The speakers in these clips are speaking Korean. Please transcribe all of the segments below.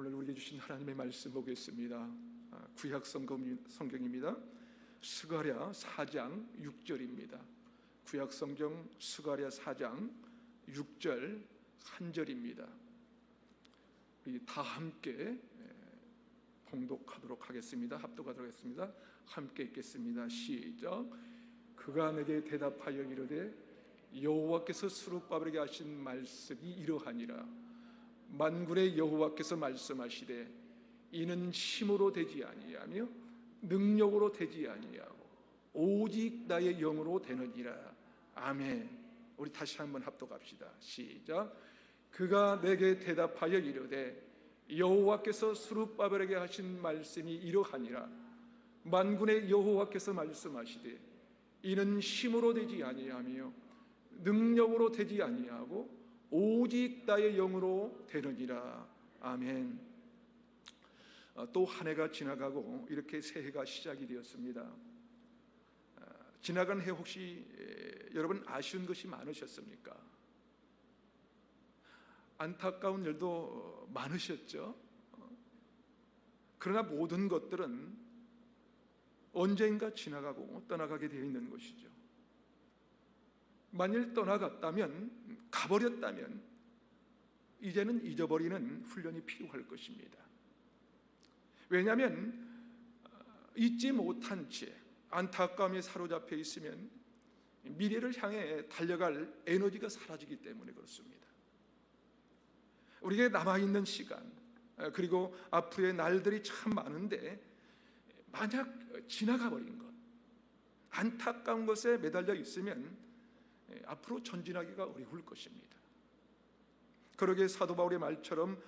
오늘 우리에게 주신 하나님의 말씀 보겠습니다. 구약 성경입니다. 스가랴 4장 6절입니다. 구약 성경 스가랴 4장 6절 한 절입니다. 우리 다 함께 봉독하도록 하겠습니다. 합독하도록 하겠습니다. 함께 읽겠습니다. 시작. 그가 내게 대답하여 이르되 여호와께서 스룹바벨에게 하신 말씀이 이러하니라. 만군의 여호와께서 말씀하시되 이는 힘으로 되지 아니하며 능력으로 되지 아니하고 오직 나의 영으로 되느니라. 아멘. 우리 다시 한번 합독합시다. 시작. 그가 내게 대답하여 이르되 여호와께서 스룹바벨에게 하신 말씀이 이러하니라. 만군의 여호와께서 말씀하시되 이는 힘으로 되지 아니하며 능력으로 되지 아니하고 오직 나의 영으로 되느니라. 아멘. 또 한 해가 지나가고 이렇게 새해가 시작이 되었습니다. 지나간 해 혹시 여러분 아쉬운 것이 많으셨습니까? 안타까운 일도 많으셨죠? 그러나 모든 것들은 언젠가 지나가고 떠나가게 되어 있는 것이죠. 만일 떠나갔다면, 가버렸다면 이제는 잊어버리는 훈련이 필요할 것입니다. 왜냐하면 잊지 못한 채 안타까움에 사로잡혀 있으면 미래를 향해 달려갈 에너지가 사라지기 때문에 그렇습니다. 우리에게 남아있는 시간 그리고 앞으로의 날들이 참 많은데 만약 지나가 버린 것, 안타까운 것에 매달려 있으면 앞으로 전진하기가 어려울 것입니다. 그러기에 사도 바울의 말처럼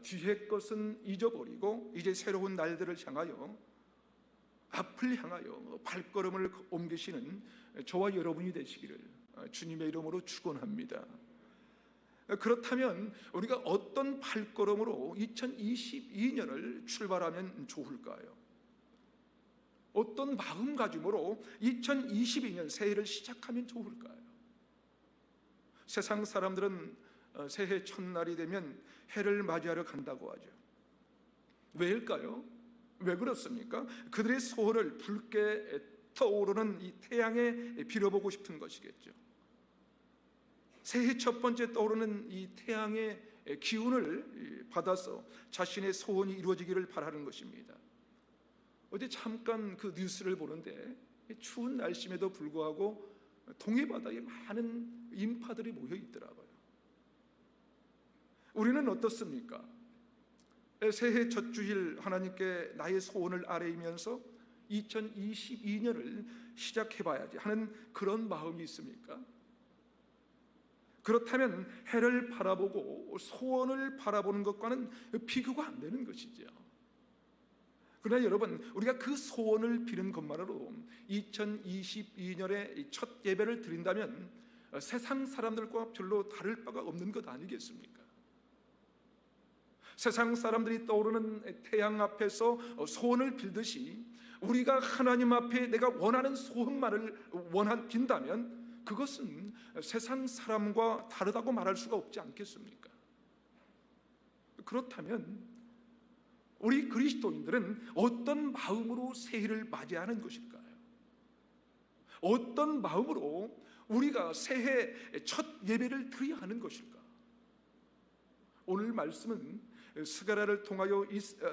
뒤의 것은 잊어버리고 이제 새로운 날들을 향하여, 앞을 향하여 발걸음을 옮기시는 저와 여러분이 되시기를 주님의 이름으로 축원합니다. 그렇다면 우리가 어떤 발걸음으로 2022년을 출발하면 좋을까요? 어떤 마음가짐으로 2022년 새해를 시작하면 좋을까요? 세상 사람들은 새해 첫날이 되면 해를 맞이하러 간다고 하죠. 왜일까요? 왜 그렇습니까? 그들의 소원을 붉게 떠오르는 이 태양에 빌어보고 싶은 것이겠죠. 새해 첫 번째 떠오르는 이 태양의 기운을 받아서 자신의 소원이 이루어지기를 바라는 것입니다. 어제 잠깐 그 뉴스를 보는데 추운 날씨에도 불구하고 동해바다에 많은 인파들이 모여 있더라고요. 우리는 어떻습니까? 새해 첫 주일 하나님께 나의 소원을 아뢰면서 2022년을 시작해봐야지 하는 그런 마음이 있습니까? 그렇다면 해를 바라보고 소원을 바라보는 것과는 비교가 안 되는 것이죠. 그러나 여러분, 우리가 그 소원을 비는 것만으로 2022년에 첫 예배를 드린다면 세상 사람들과 별로 다를 바가 없는 것 아니겠습니까? 세상 사람들이 떠오르는 태양 앞에서 소원을 빌듯이 우리가 하나님 앞에 내가 원하는 소원만을 빈다면 그것은 세상 사람과 다르다고 말할 수가 없지 않겠습니까? 그렇다면 우리 그리스도인들은 어떤 마음으로 새해를 맞이하는 것일까요? 어떤 마음으로 우리가 새해 첫 예배를 드려야 하는 것일까? 오늘 말씀은 스가랴를 통하여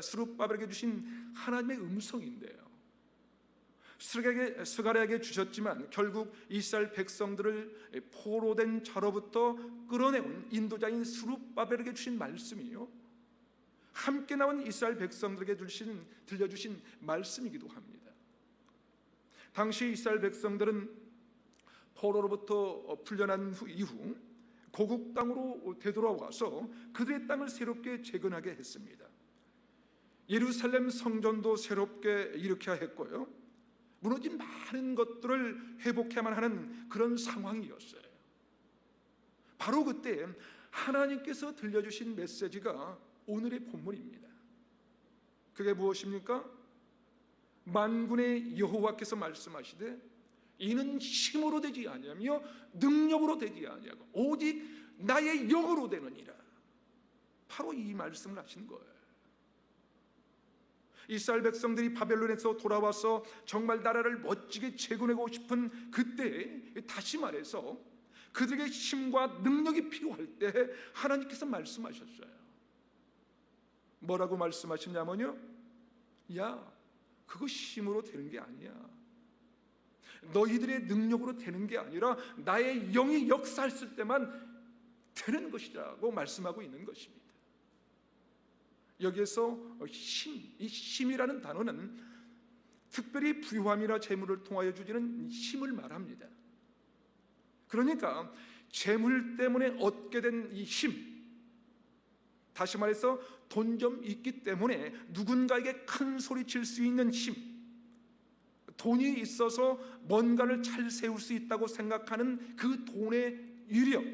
스룹바벨에게 주신 하나님의 음성인데요, 스가랴에게 주셨지만 결국 이스라엘 백성들을 포로된 자로부터 끌어내온 인도자인 스룹바벨에게 주신 말씀이요, 함께 나온 이스라엘 백성들에게 들려주신 말씀이기도 합니다. 당시 이스라엘 백성들은 포로로부터 풀려난 이후 고국 땅으로 되돌아와서 그들의 땅을 새롭게 재건하게 했습니다. 예루살렘 성전도 새롭게 일으켜야 했고요, 무너진 많은 것들을 회복해야만 하는 그런 상황이었어요. 바로 그때 하나님께서 들려주신 메시지가 오늘의 본문입니다. 그게 무엇입니까? 만군의 여호와께서 말씀하시되 이는 힘으로 되지 아니하며 능력으로 되지 아니하고 오직 나의 영으로 되느니라. 바로 이 말씀을 하신 거예요. 이스라엘 백성들이 바벨론에서 돌아와서 정말 나라를 멋지게 재건하고 싶은 그때, 다시 말해서 그들에게 힘과 능력이 필요할 때 하나님께서 말씀하셨어요. 뭐라고 말씀하셨냐면요, 야, 그거 힘으로 되는 게 아니야. 너희들의 능력으로 되는 게 아니라 나의 영이 역사했을 때만 되는 것이라고 말씀하고 있는 것입니다. 여기에서 이 힘이라는 단어는 특별히 부유함이나 재물을 통하여 주지는 힘을 말합니다. 그러니까 재물 때문에 얻게 된 이 힘, 다시 말해서 돈 좀 있기 때문에 누군가에게 큰 소리 칠 수 있는 힘, 돈이 있어서 뭔가를 잘 세울 수 있다고 생각하는 그 돈의 위력,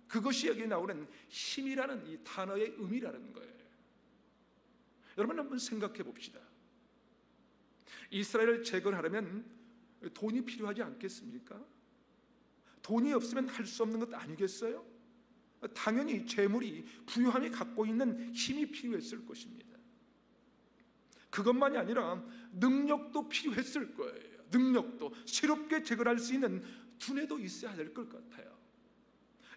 그것이 여기 나오는 힘이라는 이 단어의 의미라는 거예요. 여러분 한번 생각해 봅시다. 이스라엘을 재건하려면 돈이 필요하지 않겠습니까? 돈이 없으면 할 수 없는 것 아니겠어요? 당연히 재물이, 부유함이 갖고 있는 힘이 필요했을 것입니다. 그것만이 아니라 능력도 필요했을 거예요. 능력도, 새롭게 재건할 수 있는 두뇌도 있어야 될 것 같아요.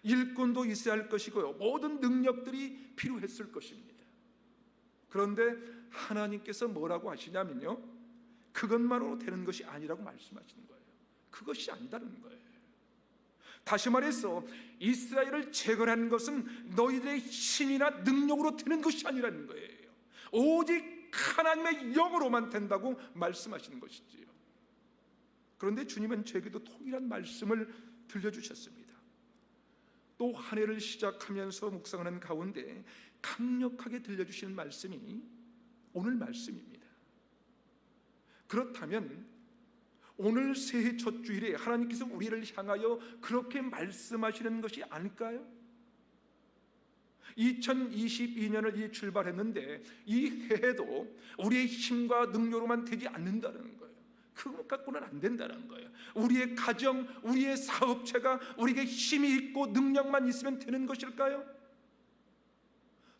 일꾼도 있어야 할 것이고요, 모든 능력들이 필요했을 것입니다. 그런데 하나님께서 뭐라고 하시냐면요, 그것만으로 되는 것이 아니라고 말씀하시는 거예요. 그것이 아니다는 거예요. 다시 말해서 이스라엘을 재건하는 것은 너희들의 힘이나 능력으로 되는 것이 아니라는 거예요. 오직 하나님의 영으로만 된다고 말씀하시는 것이지요. 그런데 주님은 저에게도 동일한 말씀을 들려주셨습니다. 또 한 해를 시작하면서 묵상하는 가운데 강력하게 들려주시는 말씀이 오늘 말씀입니다. 그렇다면 오늘 새해 첫 주일에 하나님께서 우리를 향하여 그렇게 말씀하시는 것이 아닐까요? 2022년을 출발했는데 이 해에도 우리의 힘과 능력으로만 되지 않는다는 거예요. 그것 갖고는 안 된다는 거예요. 우리의 가정, 우리의 사업체가 우리에게 힘이 있고 능력만 있으면 되는 것일까요?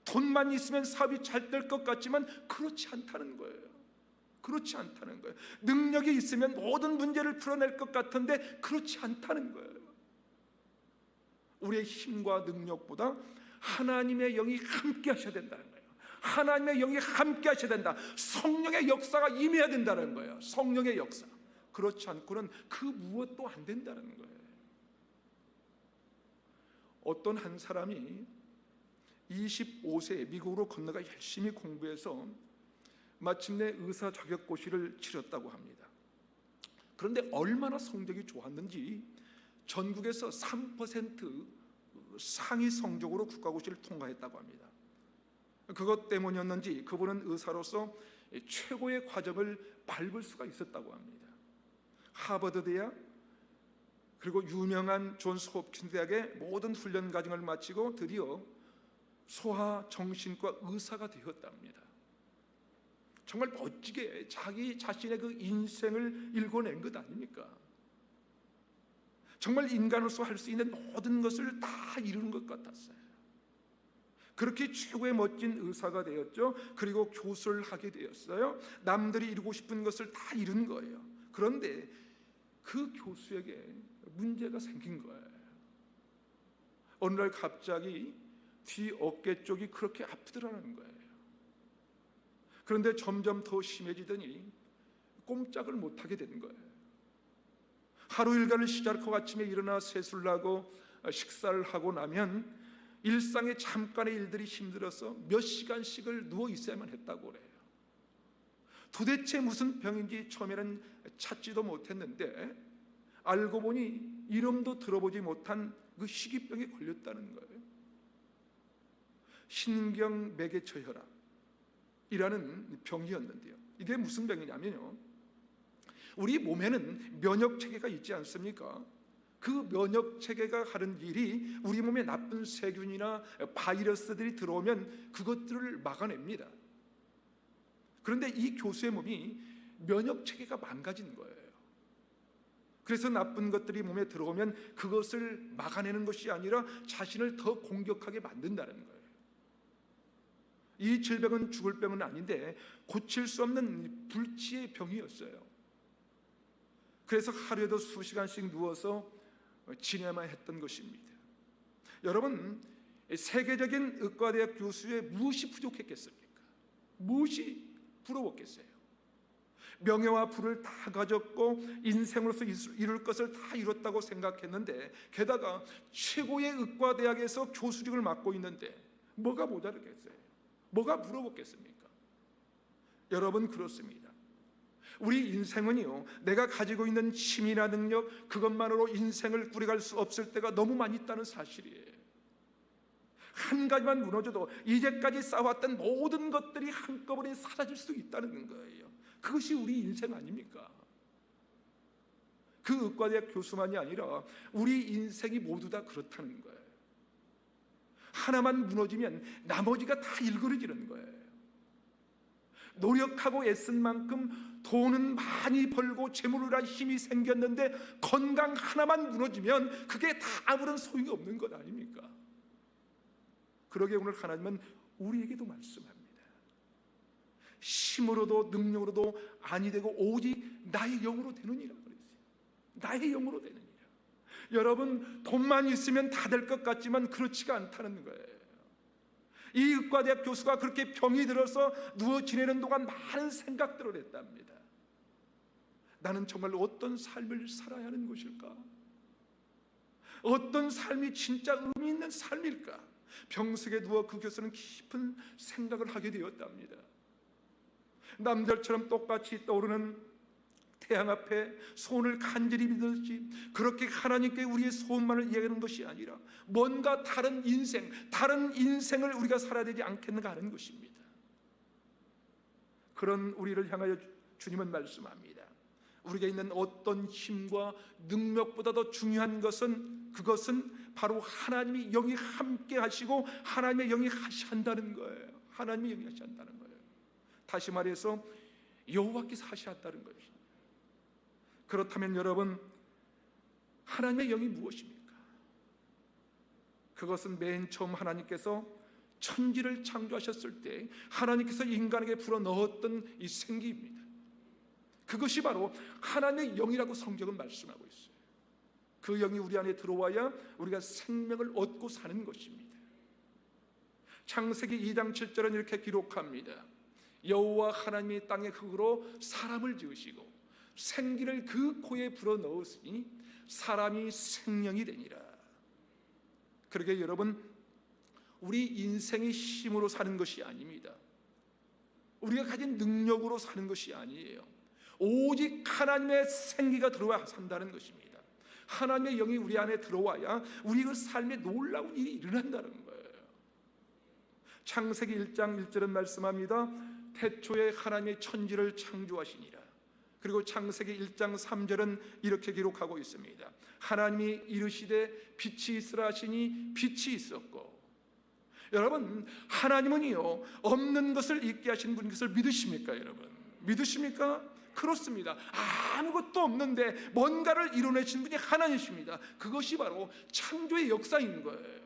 돈만 있으면 사업이 잘 될 것 같지만 그렇지 않다는 거예요. 그렇지 않다는 거예요. 능력이 있으면 모든 문제를 풀어낼 것 같은데 그렇지 않다는 거예요. 우리의 힘과 능력보다 하나님의 영이 함께 하셔야 된다는 거예요. 하나님의 영이 함께 하셔야 된다. 성령의 역사가 임해야 된다는 거예요. 성령의 역사. 그렇지 않고는 그 무엇도 안 된다는 거예요. 어떤 한 사람이 25세에 미국으로 건너가 열심히 공부해서 마침내 의사 자격고시를 치렀다고 합니다. 그런데 얼마나 성적이 좋았는지 전국에서 3% 상위 성적으로 국가고시를 통과했다고 합니다. 그것 때문이었는지 그분은 의사로서 최고의 과정을 밟을 수가 있었다고 합니다. 하버드 대학, 그리고 유명한 존스 홉킨스 대학의 모든 훈련 과정을 마치고 드디어 소아정신과 의사가 되었답니다. 정말 멋지게 자기 자신의 그 인생을 읽어낸 것 아닙니까? 정말 인간으로서 할 수 있는 모든 것을 다 이루는 것 같았어요. 그렇게 최고의 멋진 의사가 되었죠. 그리고 교수를 하게 되었어요. 남들이 이루고 싶은 것을 다 이룬 거예요. 그런데 그 교수에게 문제가 생긴 거예요. 어느 날 갑자기 뒤 어깨 쪽이 그렇게 아프더라는 거예요. 그런데 점점 더 심해지더니 꼼짝을 못하게 되는 거예요. 하루 일과를 시작하고 아침에 일어나 세수를 하고 식사를 하고 나면 일상의 잠깐의 일들이 힘들어서 몇 시간씩을 누워 있어야만 했다고 그래요. 도대체 무슨 병인지 처음에는 찾지도 못했는데 알고 보니 이름도 들어보지 못한 그 희귀병에 걸렸다는 거예요. 신경매개처혈압이라는 병이었는데요. 이게 무슨 병이냐면요, 우리 몸에는 면역체계가 있지 않습니까? 그 면역체계가 하는 일이 우리 몸에 나쁜 세균이나 바이러스들이 들어오면 그것들을 막아냅니다. 그런데 이 교수의 몸이 면역체계가 망가진 거예요. 그래서 나쁜 것들이 몸에 들어오면 그것을 막아내는 것이 아니라 자신을 더 공격하게 만든다는 거예요. 이 질병은 죽을 병은 아닌데 고칠 수 없는 불치의 병이었어요. 그래서 하루에도 수시간씩 누워서 지내야만 했던 것입니다. 여러분, 세계적인 의과대학 교수의 무엇이 부족했겠습니까? 무엇이 부러웠겠어요? 명예와 부를 다 가졌고 인생으로서 이룰 것을 다 이뤘다고 생각했는데, 게다가 최고의 의과대학에서 교수직을 맡고 있는데 뭐가 모자르겠어요? 뭐가 부러웠겠습니까? 여러분, 그렇습니다. 우리 인생은요, 내가 가지고 있는 힘이나 능력, 그것만으로 인생을 꾸려갈 수 없을 때가 너무 많이 있다는 사실이에요. 한 가지만 무너져도 이제까지 쌓아왔던 모든 것들이 한꺼번에 사라질 수 있다는 거예요. 그것이 우리 인생 아닙니까? 그 의과대학 교수만이 아니라 우리 인생이 모두 다 그렇다는 거예요. 하나만 무너지면 나머지가 다 일그러지는 거예요. 노력하고 애쓴 만큼 돈은 많이 벌고 재물을 한 힘이 생겼는데 건강 하나만 무너지면 그게 다 아무런 소용이 없는 것 아닙니까? 그러게 오늘 하나님은 우리에게도 말씀합니다. 힘으로도 능력으로도 아니 되고 오직 나의 영으로 되느니라 그랬어요. 나의 영으로 되느니라. 여러분, 돈만 있으면 다 될 것 같지만 그렇지가 않다는 거예요. 이 의과대학 교수가 그렇게 병이 들어서 누워 지내는 동안 많은 생각들을 했답니다. 나는 정말 어떤 삶을 살아야 하는 것일까? 어떤 삶이 진짜 의미 있는 삶일까? 병석에 누워 그 교수는 깊은 생각을 하게 되었답니다. 남들처럼 똑같이 떠오르는 태양 앞에 소원을 간절히 믿듯이 그렇게 하나님께 우리의 소원만을 이야기하는 것이 아니라 뭔가 다른 인생을 우리가 살아야 되지 않겠는가 하는 것입니다. 그런 우리를 향하여 주님은 말씀합니다. 우리가 있는 어떤 힘과 능력보다 더 중요한 것은, 그것은 바로 하나님이 영이 함께 하시고 하나님의 영이 하신다는 거예요. 하나님의 영이 하신다는 거예요. 다시 말해서 여호와께서 하셨다는 것입니다. 그렇다면 여러분, 하나님의 영이 무엇입니까? 그것은 맨 처음 하나님께서 천지를 창조하셨을 때 하나님께서 인간에게 불어넣었던 이 생기입니다. 그것이 바로 하나님의 영이라고 성경은 말씀하고 있어요. 그 영이 우리 안에 들어와야 우리가 생명을 얻고 사는 것입니다. 창세기 2장 7절은 이렇게 기록합니다. 여호와 하나님이 땅의 흙으로 사람을 지으시고 생기를 그 코에 불어넣으시니 사람이 생명이 되니라. 그러게 여러분, 우리 인생이 힘으로 사는 것이 아닙니다. 우리가 가진 능력으로 사는 것이 아니에요. 오직 하나님의 생기가 들어와 산다는 것입니다. 하나님의 영이 우리 안에 들어와야 우리 그 삶에 놀라운 일이 일어난다는 거예요. 창세기 1장 1절은 말씀합니다. 태초에 하나님의 천지를 창조하시니라. 그리고 창세기 1장 3절은 이렇게 기록하고 있습니다. 하나님이 이르시되 빛이 있으라 하시니 빛이 있었고. 여러분, 하나님은요, 없는 것을 있게 하신 분인 것을 믿으십니까? 여러분, 믿으십니까? 그렇습니다. 아무것도 없는데 뭔가를 이뤄내신 분이 하나님이십니다. 그것이 바로 창조의 역사인 거예요.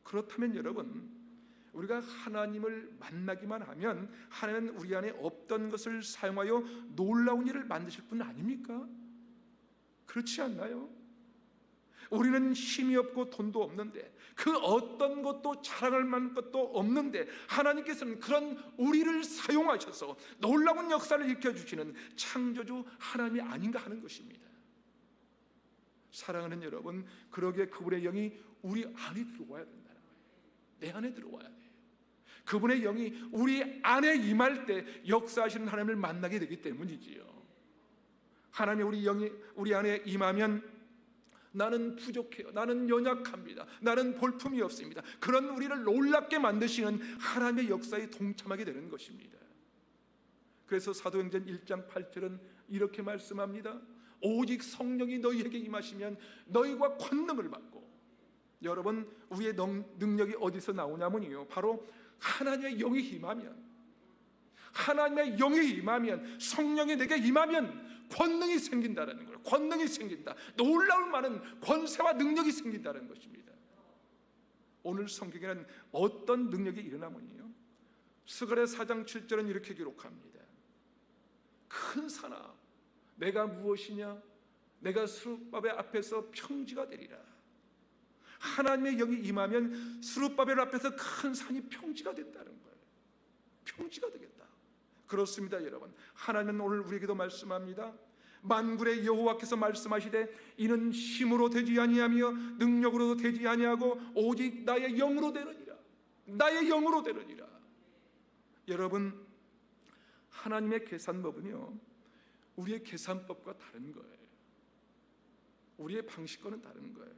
그렇다면 여러분, 우리가 하나님을 만나기만 하면 하나님은 우리 안에 없던 것을 사용하여 놀라운 일을 만드실 분 아닙니까? 그렇지 않나요? 우리는 힘이 없고 돈도 없는데, 그 어떤 것도 자랑할 만한 것도 없는데 하나님께서는 그런 우리를 사용하셔서 놀라운 역사를 일으켜주시는 창조주 하나님이 아닌가 하는 것입니다. 사랑하는 여러분, 그러기에 그분의 영이 우리 안에 들어와야 된다는 거예요. 내 안에 들어와야 돼요. 그분의 영이 우리 안에 임할 때 역사하시는 하나님을 만나게 되기 때문이지요. 하나님의 우리 영이 우리 안에 임하면 나는 부족해요, 나는 연약합니다, 나는 볼품이 없습니다, 그런 우리를 놀랍게 만드시는 하나님의 역사에 동참하게 되는 것입니다. 그래서 사도행전 1장 8절은 이렇게 말씀합니다. 오직 성령이 너희에게 임하시면 너희가 권능을 받고. 여러분, 우리의 능력이 어디서 나오냐면요, 바로 하나님의 영이 임하면, 하나님의 영이 임하면, 성령이 내게 임하면 권능이 생긴다는 거예요. 권능이 생긴다. 놀라울 만한 권세와 능력이 생긴다는 것입니다. 오늘 성경에는 어떤 능력이 일어나면요, 스가랴 4장 7절은 이렇게 기록합니다. 큰 산아, 내가 무엇이냐? 내가 스룹바벨 앞에서 평지가 되리라. 하나님의 영이 임하면 스룹바벨 앞에서 큰 산이 평지가 된다는 거예요. 평지가 되겠다. 그렇습니다, 여러분. 하나님은 오늘 우리에게도 말씀합니다. 만군의 여호와께서 말씀하시되 이는 힘으로 되지 아니하며 능력으로도 되지 아니하고 오직 나의 영으로 되느니라. 나의 영으로 되느니라. 여러분, 하나님의 계산법은요, 우리의 계산법과 다른 거예요. 우리의 방식과는 다른 거예요.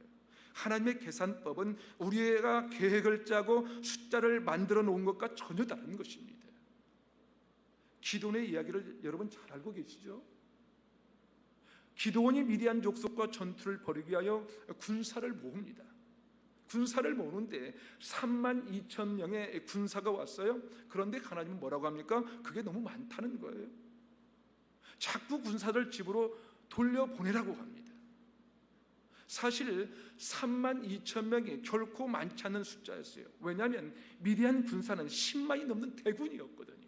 하나님의 계산법은 우리가 계획을 짜고 숫자를 만들어 놓은 것과 전혀 다른 것입니다. 기도원의 이야기를 여러분 잘 알고 계시죠? 기도원이 미디안 족속과 전투를 벌이기 위하여 군사를 모읍니다. 군사를 모으는데 32,000명의 군사가 왔어요. 그런데 하나님은 뭐라고 합니까? 그게 너무 많다는 거예요. 자꾸 군사들 집으로 돌려보내라고 합니다. 사실 32,000명이 결코 많지 않은 숫자였어요. 왜냐하면 미디안 군사는 10만이 넘는 대군이었거든요.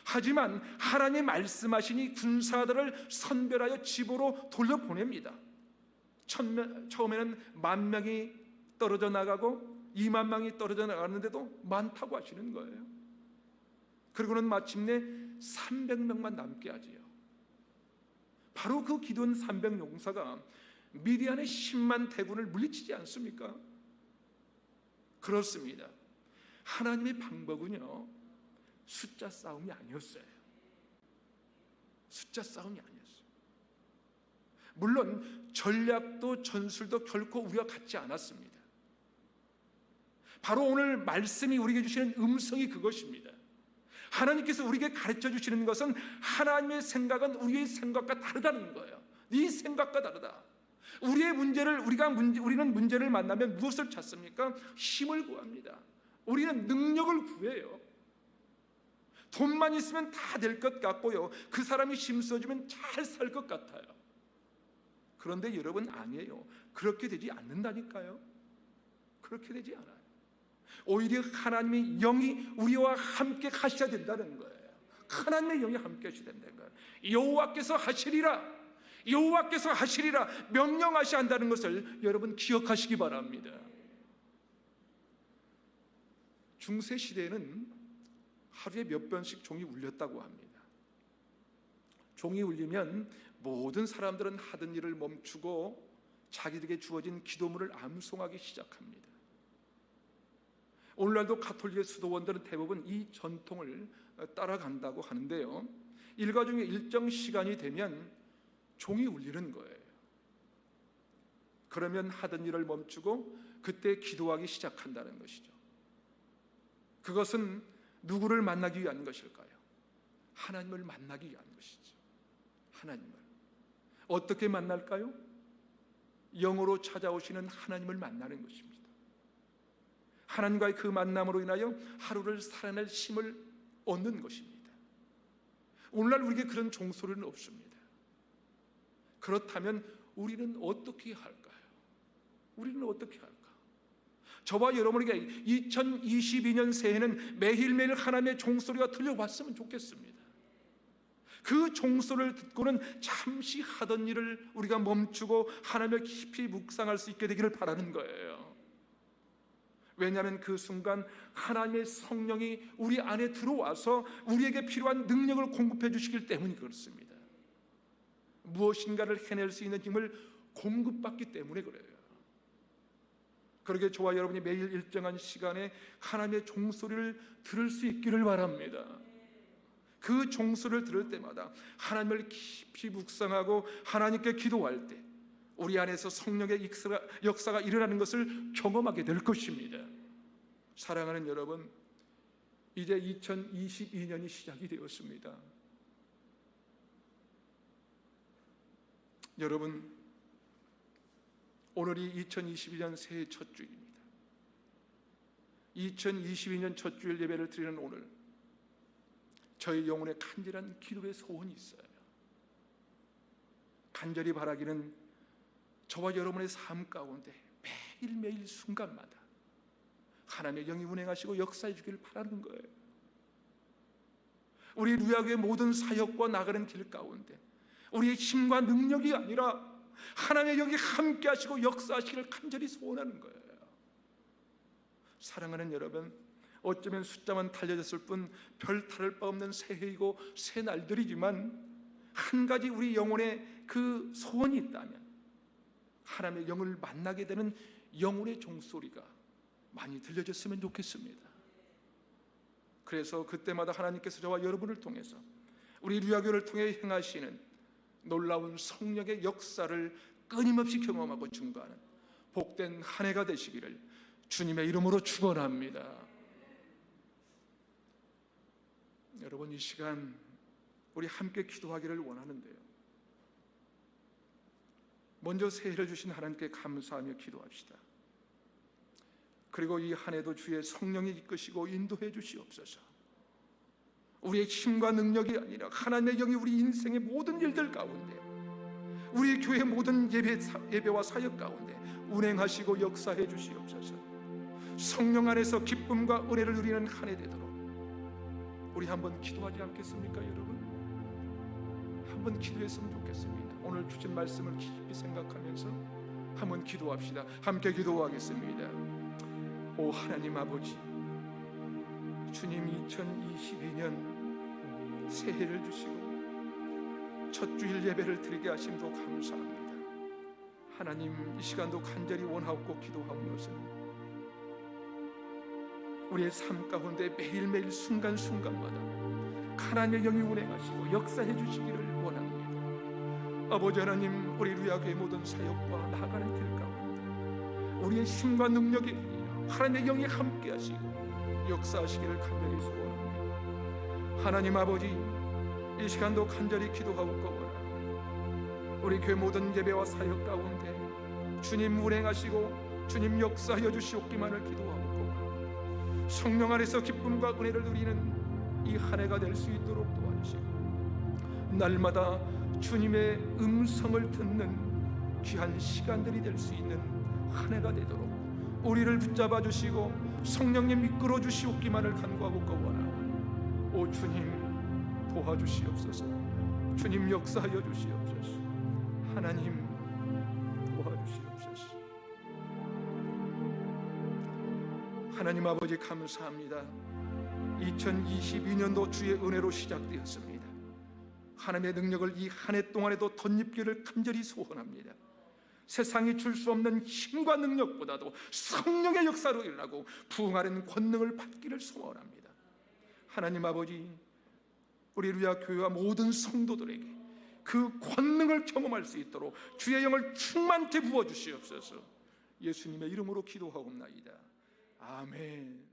하지만 하나님 말씀하시니 군사들을 선별하여 집으로 돌려보냅니다. 처음에는 10,000명이 떨어져 나가고 20,000명이 떨어져 나가는데도 많다고 하시는 거예요. 그리고는 마침내 300명만 남게 하지요. 바로 그 기도원 300용사가 미디안의 10만 대군을 물리치지 않습니까? 그렇습니다. 하나님의 방법은요, 숫자 싸움이 아니었어요. 숫자 싸움이 아니었어요. 물론 전략도 전술도 결코 우리가 같지 않았습니다. 바로 오늘 말씀이 우리에게 주시는 음성이 그것입니다. 하나님께서 우리에게 가르쳐 주시는 것은 하나님의 생각은 우리의 생각과 다르다는 거예요. 네 생각과 다르다. 우리는 문제를 만나면 무엇을 찾습니까? 힘을 구합니다. 우리는 능력을 구해요. 돈만 있으면 다 될 것 같고요, 그 사람이 힘 써주면 잘 살 것 같아요. 그런데 여러분, 아니에요. 그렇게 되지 않는다니까요. 그렇게 되지 않아요. 오히려 하나님의 영이 우리와 함께 하셔야 된다는 거예요. 하나님의 영이 함께 하셔야 된다는 거예요. 여호와께서 하시리라, 여호와께서 하시리라 명령하셔야 한다는 것을 여러분 기억하시기 바랍니다. 중세 시대에는 하루에 몇 번씩 종이 울렸다고 합니다. 종이 울리면 모든 사람들은 하던 일을 멈추고 자기들에게 주어진 기도문을 암송하기 시작합니다. 오늘날도 가톨릭의 수도원들은 대부분 이 전통을 따라간다고 하는데요, 일과 중에 일정 시간이 되면 종이 울리는 거예요. 그러면 하던 일을 멈추고 그때 기도하기 시작한다는 것이죠. 그것은 누구를 만나기 위한 것일까요? 하나님을 만나기 위한 것이죠. 하나님을 어떻게 만날까요? 영으로 찾아오시는 하나님을 만나는 것입니다. 하나님과의 그 만남으로 인하여 하루를 살아낼 힘을 얻는 것입니다. 오늘날 우리에게 그런 종소리는 없습니다. 그렇다면 우리는 어떻게 할까요? 우리는 어떻게 할까? 저와 여러분에게 2022년 새해는 매일매일 하나님의 종소리가 들려왔으면 좋겠습니다. 그 종소리를 듣고는 잠시 하던 일을 우리가 멈추고 하나님을 깊이 묵상할 수 있게 되기를 바라는 거예요. 왜냐하면 그 순간 하나님의 성령이 우리 안에 들어와서 우리에게 필요한 능력을 공급해 주시기 때문이 그렇습니다. 무엇인가를 해낼 수 있는 힘을 공급받기 때문에 그래요. 그러게 저와 여러분이 매일 일정한 시간에 하나님의 종소리를 들을 수 있기를 바랍니다. 그 종소리를 들을 때마다 하나님을 깊이 묵상하고 하나님께 기도할 때 우리 안에서 성령의 역사가 일어나는 것을 경험하게 될 것입니다. 사랑하는 여러분, 이제 2022년이 시작이 되었습니다. 여러분, 오늘이 2022년 새해 첫 주일입니다. 2022년 첫 주일 예배를 드리는 오늘, 저희 영혼에 간절한 기도의 소원이 있어요. 간절히 바라기는 저와 여러분의 삶 가운데 매일매일 순간마다 하나님의 영이 운행하시고 역사해 주기를 바라는 거예요. 우리 루야교의 모든 사역과 나가는 길 가운데 우리의 힘과 능력이 아니라 하나님의 영이 함께 하시고 역사하시기를 간절히 소원하는 거예요. 사랑하는 여러분, 어쩌면 숫자만 달려졌을 뿐 별 다를 바 없는 새해이고 새 날들이지만 한 가지 우리 영혼에 그 소원이 있다면 하나님의 영을 만나게 되는 영혼의 종소리가 많이 들려졌으면 좋겠습니다. 그래서 그때마다 하나님께서 저와 여러분을 통해서 우리 루야교를 통해 행하시는 놀라운 성령의 역사를 끊임없이 경험하고 증거하는 복된 한 해가 되시기를 주님의 이름으로 축원합니다. 여러분, 이 시간 우리 함께 기도하기를 원하는데요, 먼저 새해를 주신 하나님께 감사하며 기도합시다. 그리고 이 한 해도 주의 성령이 이끄시고 인도해 주시옵소서. 우리의 힘과 능력이 아니라 하나님의 영이 우리 인생의 모든 일들 가운데, 우리 교회의 모든 예배와 사역 가운데 운행하시고 역사해 주시옵소서. 성령 안에서 기쁨과 은혜를 누리는 한 해 되도록 우리 한번 기도하지 않겠습니까? 여러분, 한번 기도했으면 좋겠습니다. 오늘 주신 말씀을 깊이 생각하면서 한번 기도합시다. 함께 기도하겠습니다. 오 하나님 아버지, 주님 2022년 새해를 주시고 첫 주일 예배를 드리게 하심도 감사합니다. 하나님, 이 시간도 간절히 원하옵고 기도하는 것은 우리의 삶 가운데 매일매일 순간순간마다 하나님의 영이 운행하시고 역사해 주시기를 원합니다. 아버지 하나님, 우리 루야교의 모든 사역과 나아가는 길 가운데 우리의 힘과 능력이 아니라 하나님의 영이 함께 하시고 역사하시기를 간절히 소원합니다. 하나님 아버지, 이 시간도 간절히 기도하고 원합니다. 우리 교회 모든 예배와 사역 가운데 주님 운행하시고 주님 역사하여 주시옵기만을 기도하고 성령 안에서 기쁨과 은혜를 누리는 이 한 해가 될 수 있도록 도와주시고 날마다 주님의 음성을 듣는 귀한 시간들이 될 수 있는 한 해가 되도록 우리를 붙잡아 주시고 성령님 이끌어 주시옵기만을 간구하고 원하오니 오 주님 도와주시옵소서. 주님 역사하여 주시옵소서. 하나님 도와주시옵소서. 하나님 아버지 감사합니다. 2022년도 주의 은혜로 시작되었습니다. 하나님의 능력을 이 한 해 동안에도 덧입기를 간절히 소원합니다. 세상이 줄 수 없는 힘과 능력보다도 성령의 역사로 일어나고 부흥하는 권능을 받기를 소원합니다. 하나님 아버지, 우리 루야 교회와 모든 성도들에게 그 권능을 경험할 수 있도록 주의 영을 충만케 부어주시옵소서. 예수님의 이름으로 기도하옵나이다. 아멘.